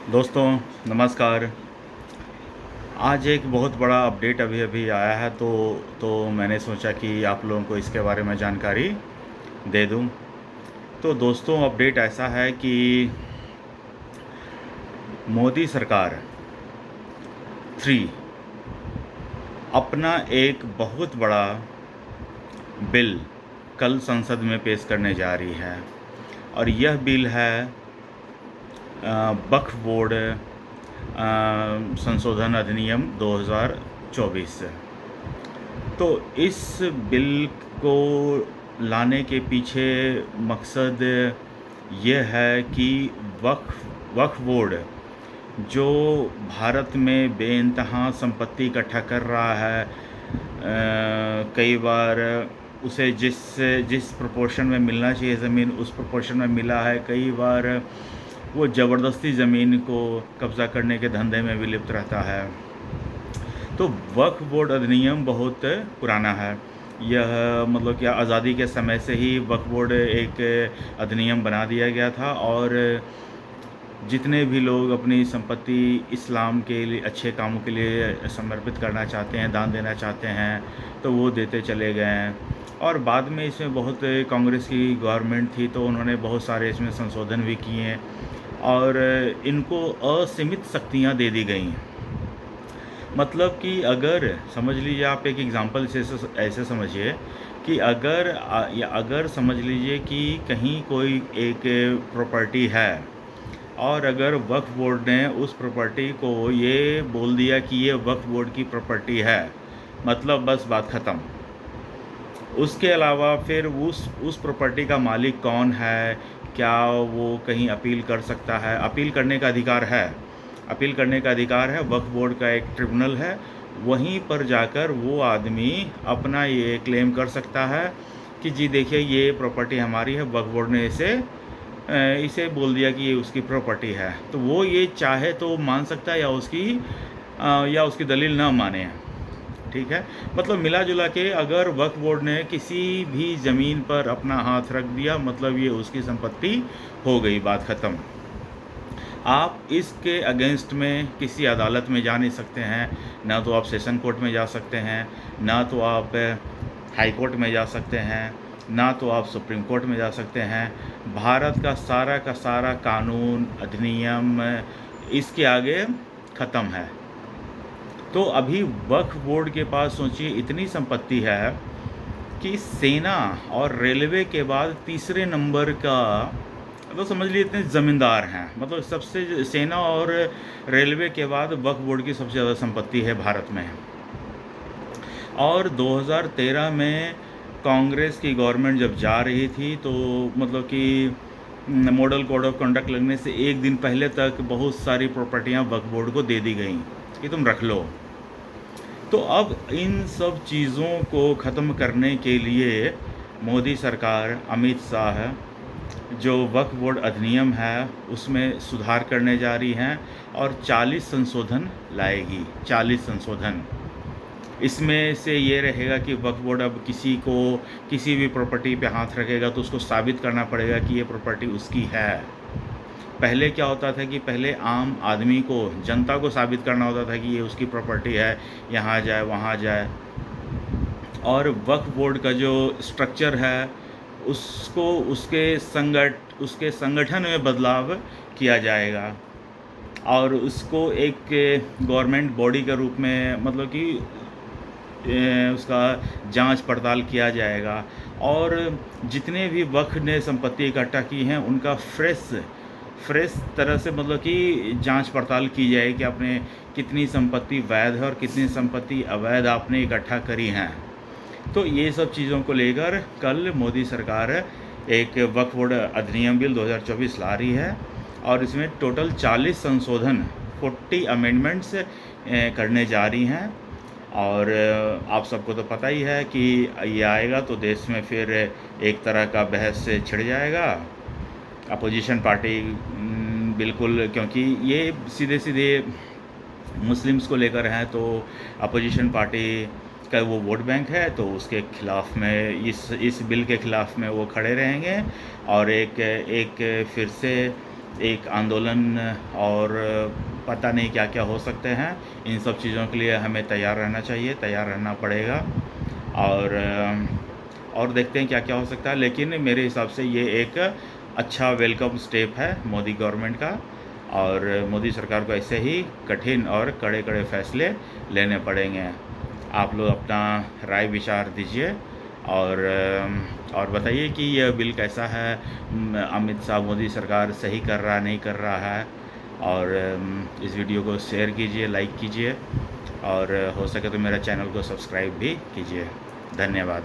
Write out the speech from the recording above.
दोस्तों नमस्कार। आज एक बहुत बड़ा अपडेट अभी अभी आया है तो मैंने सोचा कि आप लोगों को इसके बारे में जानकारी दे दूं। तो दोस्तों अपडेट ऐसा है कि मोदी सरकार 3 अपना एक बहुत बड़ा बिल कल संसद में पेश करने जा रही है और यह बिल है वक्फ बोर्ड संशोधन अधिनियम 2024। तो इस बिल को लाने के पीछे मकसद ये है कि वक्फ बोर्ड जो भारत में बेइंतहा संपत्ति इकट्ठा कर रहा है, कई बार उसे जिस प्रोपोर्शन में मिलना चाहिए ज़मीन उस प्रोपोर्शन में मिला है, कई बार वो ज़बरदस्ती ज़मीन को कब्ज़ा करने के धंधे में भी लिप्त रहता है। तो वक्फ बोर्ड अधिनियम बहुत पुराना है। यह मतलब कि आज़ादी के समय से ही वक्फ बोर्ड एक अधिनियम बना दिया गया था और जितने भी लोग अपनी संपत्ति इस्लाम के लिए अच्छे कामों के लिए समर्पित करना चाहते हैं, दान देना चाहते हैं, तो वो देते चले गए हैं। और बाद में इसमें बहुत कांग्रेस की गवर्नमेंट थी तो उन्होंने बहुत सारे इसमें संशोधन भी किए और इनको असीमित शक्तियाँ दे दी गई। मतलब कि अगर समझ लीजिए, आप एक एग्ज़ाम्पल से ऐसे समझिए कि अगर समझ लीजिए कि कहीं कोई एक प्रॉपर्टी है और अगर वक्फ बोर्ड ने उस प्रॉपर्टी को ये बोल दिया कि ये वक्फ बोर्ड की प्रॉपर्टी है, मतलब बस बात ख़त्म। उसके अलावा फिर उस प्रॉपर्टी का मालिक कौन है, क्या वो कहीं अपील कर सकता है? अपील करने का अधिकार है। अपील करने का अधिकार है। वक्फ बोर्ड का एक ट्रिब्यूनल है, वहीं पर जाकर वो आदमी अपना ये क्लेम कर सकता है कि जी देखिए ये प्रॉपर्टी हमारी है, वक्फ बोर्ड ने इसे बोल दिया कि ये उसकी प्रॉपर्टी है। तो वो ये चाहे तो मान सकता है या उसकी दलील ना माने, ठीक है। मतलब मिला जुला के अगर वक्फ बोर्ड ने किसी भी ज़मीन पर अपना हाथ रख दिया, मतलब ये उसकी संपत्ति हो गई, बात ख़त्म। आप इसके अगेंस्ट में किसी अदालत में जा नहीं सकते हैं, ना तो आप सेशन कोर्ट में जा सकते हैं, ना तो आप हाई कोर्ट में जा सकते हैं, ना तो आप सुप्रीम कोर्ट में जा सकते हैं। भारत का सारा कानून अधिनियम इसके आगे ख़त्म है। तो अभी वक्फ बोर्ड के पास सोचिए इतनी संपत्ति है कि सेना और रेलवे के बाद तीसरे नंबर का, तो समझ लीजिए इतने ज़मींदार हैं। मतलब सबसे सेना और रेलवे के बाद वक्फ बोर्ड की सबसे ज़्यादा संपत्ति है भारत में। और 2013 में कांग्रेस की गवर्नमेंट जब जा रही थी तो मतलब कि मॉडल कोड ऑफ कंडक्ट लगने से एक दिन पहले तक बहुत सारी प्रॉपर्टियां वक्फ बोर्ड को दे दी गई कि तुम रख लो। तो अब इन सब चीज़ों को ख़त्म करने के लिए मोदी सरकार, अमित शाह, जो वक्फ बोर्ड अधिनियम है उसमें सुधार करने जा रही हैं और 40 संशोधन लाएगी। 40 संशोधन। इसमें से ये रहेगा कि वक्फ बोर्ड अब किसी भी प्रॉपर्टी पे हाथ रखेगा तो उसको साबित करना पड़ेगा कि ये प्रॉपर्टी उसकी है। पहले क्या होता था कि पहले आम आदमी को, जनता को साबित करना होता था कि ये उसकी प्रॉपर्टी है, यहाँ जाए वहाँ जाए। और वक्फ बोर्ड का जो स्ट्रक्चर है उसको उसके संगठन में बदलाव किया जाएगा और उसको एक गवर्नमेंट बॉडी के रूप में, मतलब कि उसका जांच पड़ताल किया जाएगा और जितने भी वक्फ ने संपत्ति इकट्ठा की हैं उनका फ्रेश तरह से, मतलब कि जांच पड़ताल की जाए कि आपने कितनी संपत्ति वैध है और कितनी संपत्ति अवैध आपने इकट्ठा करी हैं। तो ये सब चीज़ों को लेकर कल मोदी सरकार एक वक्फ बोर्ड अधिनियम बिल 2024 ला रही है और इसमें टोटल 40 संशोधन, 40 अमेंडमेंट्स करने जा रही हैं। और आप सबको तो पता ही है कि ये आएगा तो देश में फिर एक तरह का बहस छिड़ जाएगा। अपोजिशन पार्टी बिल्कुल, क्योंकि ये सीधे सीधे मुस्लिम्स को लेकर हैं तो अपोजिशन पार्टी का वो वोट बैंक है, तो उसके खिलाफ में इस बिल के ख़िलाफ़ में वो खड़े रहेंगे और एक फिर से एक आंदोलन और पता नहीं क्या क्या हो सकते हैं। इन सब चीज़ों के लिए हमें तैयार रहना चाहिए, तैयार रहना पड़ेगा और देखते हैं क्या क्या हो सकता है। लेकिन मेरे हिसाब से ये एक अच्छा वेलकम स्टेप है मोदी गवर्नमेंट का, और मोदी सरकार को ऐसे ही कठिन और कड़े कड़े फैसले लेने पड़ेंगे। आप लोग अपना राय विचार दीजिए और बताइए कि यह बिल कैसा है। अमित शाह मोदी सरकार सही कर रहा नहीं कर रहा है। और इस वीडियो को शेयर कीजिए, लाइक कीजिए, और हो सके तो मेरा चैनल को सब्सक्राइब भी कीजिए। धन्यवाद।